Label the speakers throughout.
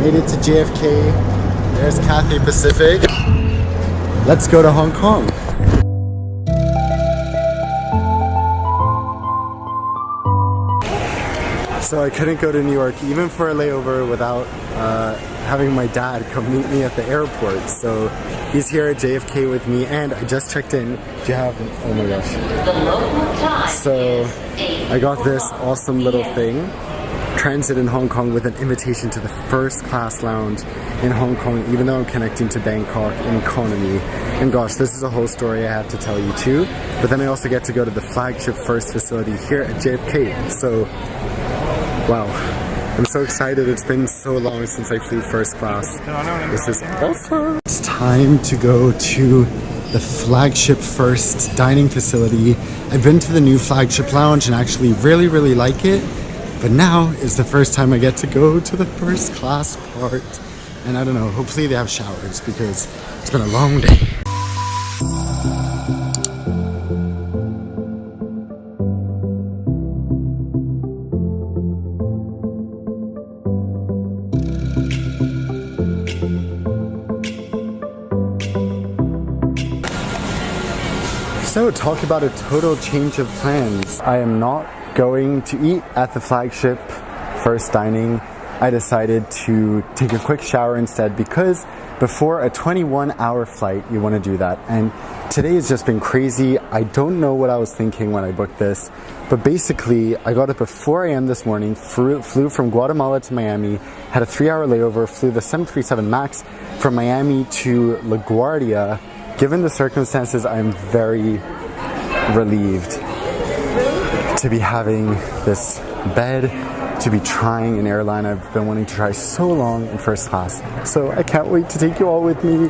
Speaker 1: Made it to JFK. There's Cathay Pacific. Let's go to Hong Kong. So I couldn't go to New York even for a layover without having my dad come meet me at the airport. So he's here at JFK with me, and I just checked in. Do you have, oh my gosh. So I got this awesome little thing. Transit in Hong Kong with an invitation to the first class lounge in Hong Kong, even though I'm connecting to Bangkok in economy. And gosh, this is a whole story I have to tell you too. But then I also get to go to the flagship first facility here at JFK. So, wow, I'm so excited. It's been so long since I flew first class. This is awesome. It's time to go to the flagship first dining facility. I've been to the new flagship lounge and actually really like it. But now is the first time I get to go to the first class part. And I don't know, hopefully they have showers because it's been a long day. So talk about a total change of plans. I am not going to eat at the flagship first dining. I decided to take a quick shower instead because before a 21-hour flight you want to do that, and today has just been crazy. I don't know what I was thinking when I booked this, but basically I got up at 4 a.m. this morning, flew from Guatemala to Miami, had a 3-hour layover, flew the 737 MAX from Miami to LaGuardia. Given the circumstances, I'm very relieved to be having this bed, to be trying an airline I've been wanting to try so long in first class. So I can't wait to take you all with me.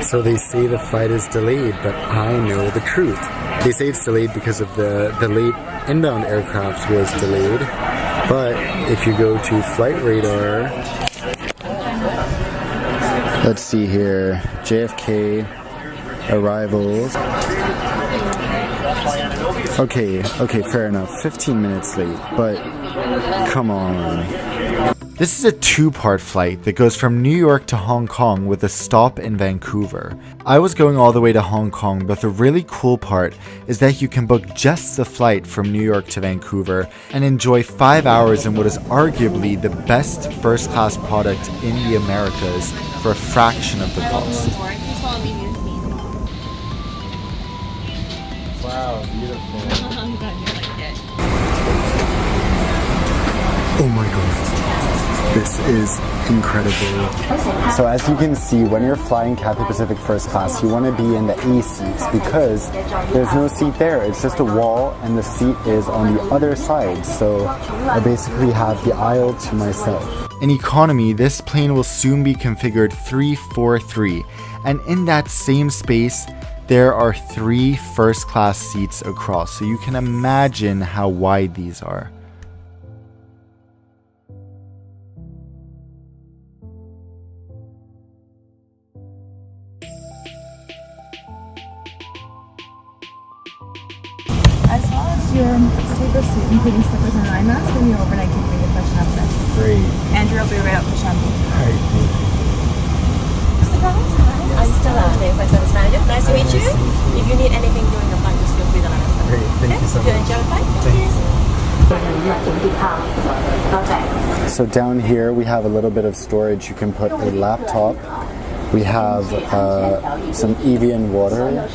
Speaker 1: So they say the flight is delayed, but I know the truth. They say it's delayed because of the late inbound aircraft was delayed. But if you go to Flight Radar, let's see here, JFK arrivals. Okay, fair enough. 15 minutes late, but come on. This is a two-part flight that goes from New York to Hong Kong with a stop in Vancouver. I was going all the way to Hong Kong, but the really cool part is that you can book just the flight from New York to Vancouver and enjoy 5 hours in what is arguably the best first-class product in the Americas for a fraction of the cost. Wow, beautiful. I'm glad you like it. Oh my god. This is incredible. So as you can see, when you're flying Cathay Pacific first class, you want to be in the A seats because there's no seat there. It's just a wall and the seat is on the other side. So I basically have the aisle to myself. In economy, this plane will soon be configured 343. And in that same space, there are 3 first class seats across, so you can imagine how wide these are.
Speaker 2: As well as your sleeper suit, including slippers and eye mask, and your overnight can be freshen up with.
Speaker 1: Great.
Speaker 2: Andrew will be right up for shampoo.
Speaker 1: Alright, thank you.
Speaker 3: I'm Stella, the flight service manager. Nice to meet you. If you need anything during the flight, just feel free to let us know.
Speaker 1: Great, thank you so much.
Speaker 3: You enjoy the flight? Thank you.
Speaker 1: So down here we have a little bit of storage. You can put a laptop. We have some Evian water.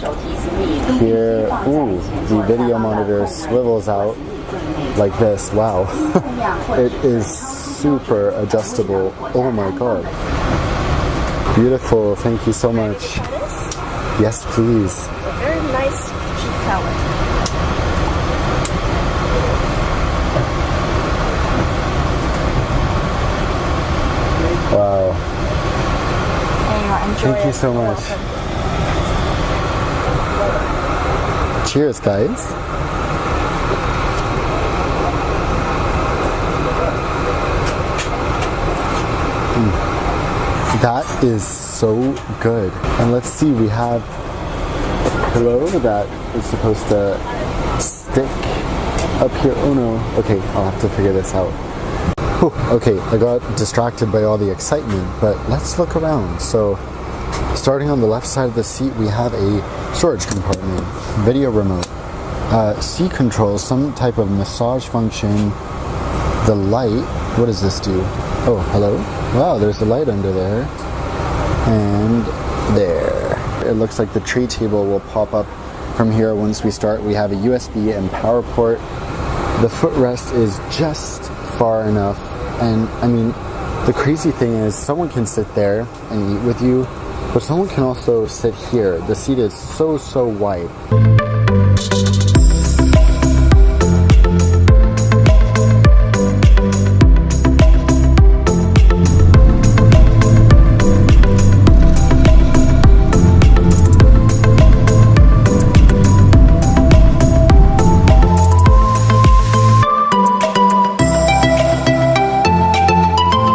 Speaker 1: Here, ooh, the video monitor swivels out like this. Wow. It is super adjustable. Oh my god. Beautiful, thank you so much. Yes, please.
Speaker 3: It's a very nice cheap color.
Speaker 1: Wow.
Speaker 3: Enjoy
Speaker 1: Thank you so much. Cheers, guys. That is so good. And let's see, we have a pillow that is supposed to stick up here. Oh no. Okay, I'll have to figure this out. Whew, okay, I got distracted by all the excitement, but let's look around. So, starting on the left side of the seat, we have a storage compartment, video remote, seat controls, some type of massage function, the light. What does this do? Oh, hello. Wow, there's a light under there. And there. It looks like the tray table will pop up from here once we start. We have a USB and power port. The footrest is just far enough. And I mean, the crazy thing is someone can sit there and eat with you, but someone can also sit here. The seat is so wide.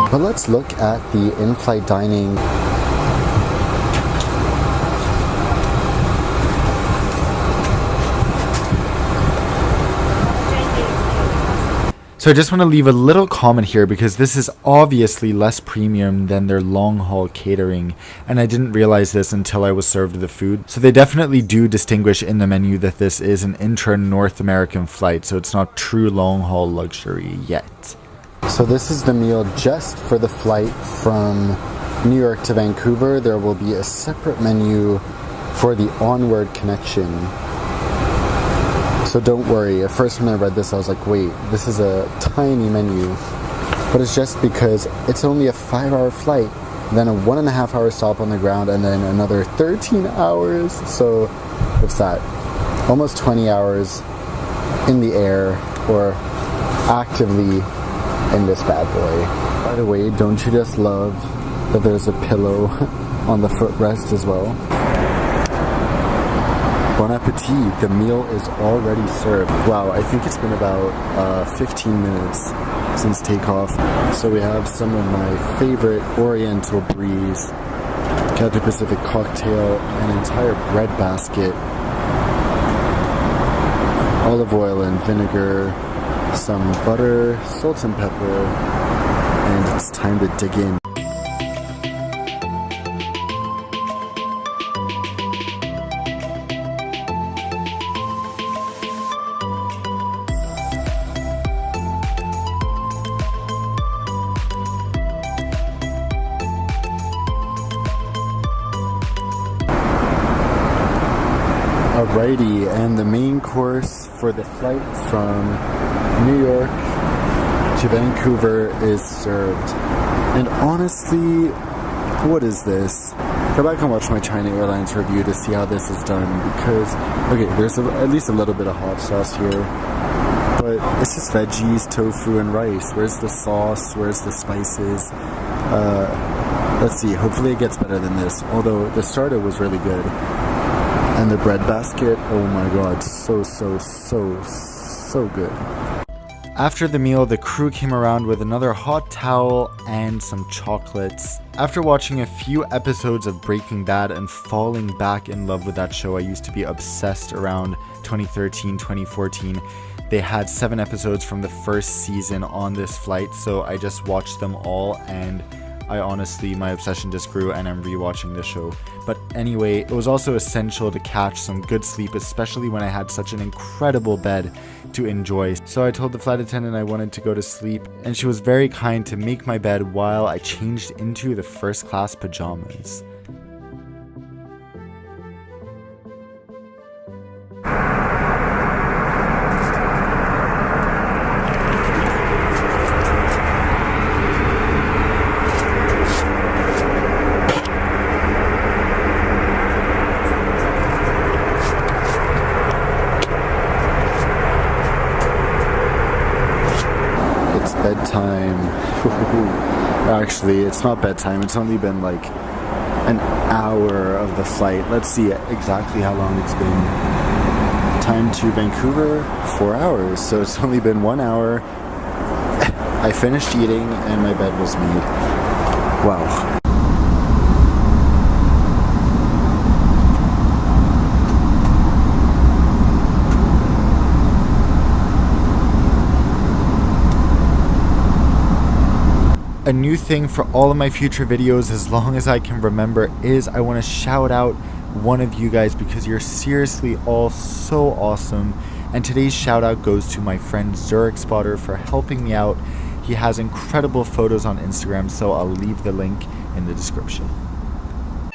Speaker 1: But let's look at the in-flight dining. So I just want to leave a little comment here because this is obviously less premium than their long-haul catering, and I didn't realize this until I was served the food. So they definitely do distinguish in the menu that this is an intra-North American flight, so it's not true long-haul luxury yet. So this is the meal just for the flight from New York to Vancouver. There will be a separate menu for the onward connection. So don't worry. At first when I read this, I was like, wait, this is a tiny menu. But it's just because it's only a 5-hour flight, then a 1.5 hour stop on the ground, and then another 13 hours. So what's that? Almost 20 hours in the air, or actively in this bad boy. By the way, don't you just love that there's a pillow on the footrest as well? Bon appetit, the meal is already served. Wow, I think it's been about 15 minutes since takeoff. So we have some of my favorite Oriental breeze, Cathay Pacific cocktail, an entire bread basket, olive oil and vinegar, some butter, salt and pepper, and it's time to dig in. Alrighty, and the main course for the flight from New York to Vancouver is served. And honestly, what is this? Go back and watch my China Airlines review to see how this is done, because, okay, there's at least a little bit of hot sauce here, but it's just veggies, tofu, and rice. Where's the sauce? Where's the spices? Let's see, hopefully it gets better than this, although the starter was really good. And the bread basket, oh my god, so good. After the meal, the crew came around with another hot towel and some chocolates. After watching a few episodes of Breaking Bad and falling back in love with that show, I used to be obsessed around 2013, 2014. They had 7 episodes from the first season on this flight, so I just watched them all, and I honestly, my obsession just grew, and I'm rewatching the show. But anyway, it was also essential to catch some good sleep, especially when I had such an incredible bed to enjoy. So I told the flight attendant I wanted to go to sleep, and she was very kind to make my bed while I changed into the first class pajamas. Bedtime. Actually, it's not bedtime. It's only been like an hour of the flight. Let's see exactly how long it's been. Time to Vancouver, 4 hours. So it's only been 1 hour. I finished eating and my bed was made. Wow. A new thing for all of my future videos, as long as I can remember, is I want to shout out one of you guys because you're seriously all so awesome. And today's shout out goes to my friend Zurich Spotter for helping me out. He has incredible photos on Instagram, so I'll leave the link in the description.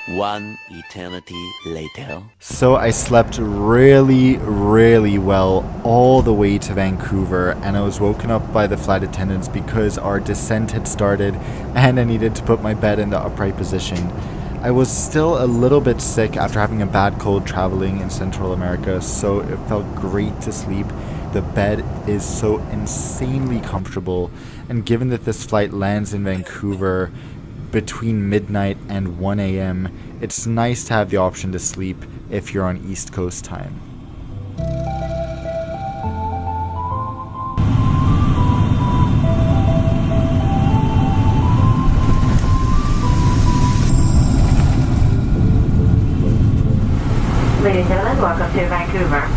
Speaker 4: One eternity later.
Speaker 1: So I slept really well all the way to Vancouver, and I was woken up by the flight attendants because our descent had started and I needed to put my bed in the upright position. I was still a little bit sick after having a bad cold traveling in Central America, so it felt great to sleep. The bed is so insanely comfortable, and given that this flight lands in Vancouver between midnight and 1 a.m., it's nice to have the option to sleep if you're on East Coast time.
Speaker 5: Ladies and gentlemen, welcome to Vancouver.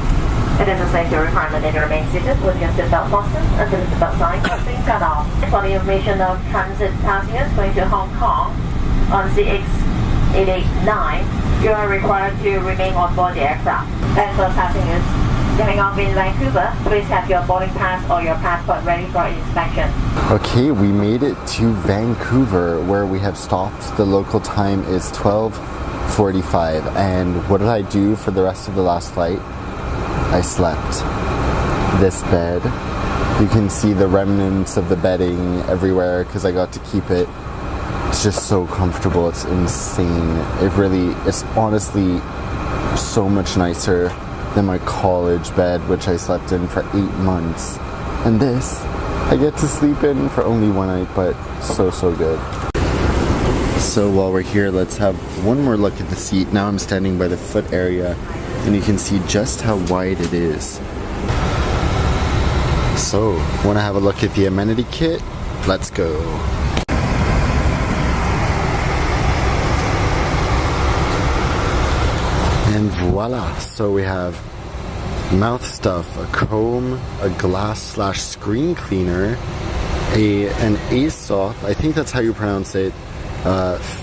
Speaker 5: It is a safety requirement that you remain seated with your seatbelt fastened until the seatbelt sign has been cut off. For the information of transit passengers going to Hong Kong on CX889, you are required to remain on board the aircraft. And for passengers getting off in Vancouver, please have your boarding pass or your passport ready for inspection.
Speaker 1: Okay, we made it to Vancouver where we have stopped. The local time is 12:45, and what did I do for the rest of the last flight? I slept. This bed, you can see the remnants of the bedding everywhere because I got to keep it. It's just so comfortable, it's insane. It's honestly so much nicer than my college bed, which I slept in for 8 months. And this, I get to sleep in for only one night, but so good. So while we're here, let's have one more look at the seat. Now I'm standing by the foot area, and you can see just how wide it is. So, want to have a look at the amenity kit? Let's go. And voila! So we have mouth stuff, a comb, a glass/screen cleaner, an Aesop, I think that's how you pronounce it,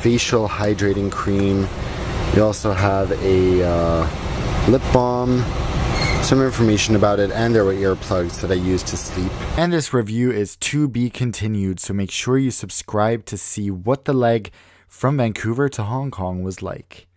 Speaker 1: facial hydrating cream. You also have a lip balm, some information about it, and there were earplugs that I used to sleep. And this review is to be continued, so make sure you subscribe to see what the leg from Vancouver to Hong Kong was like.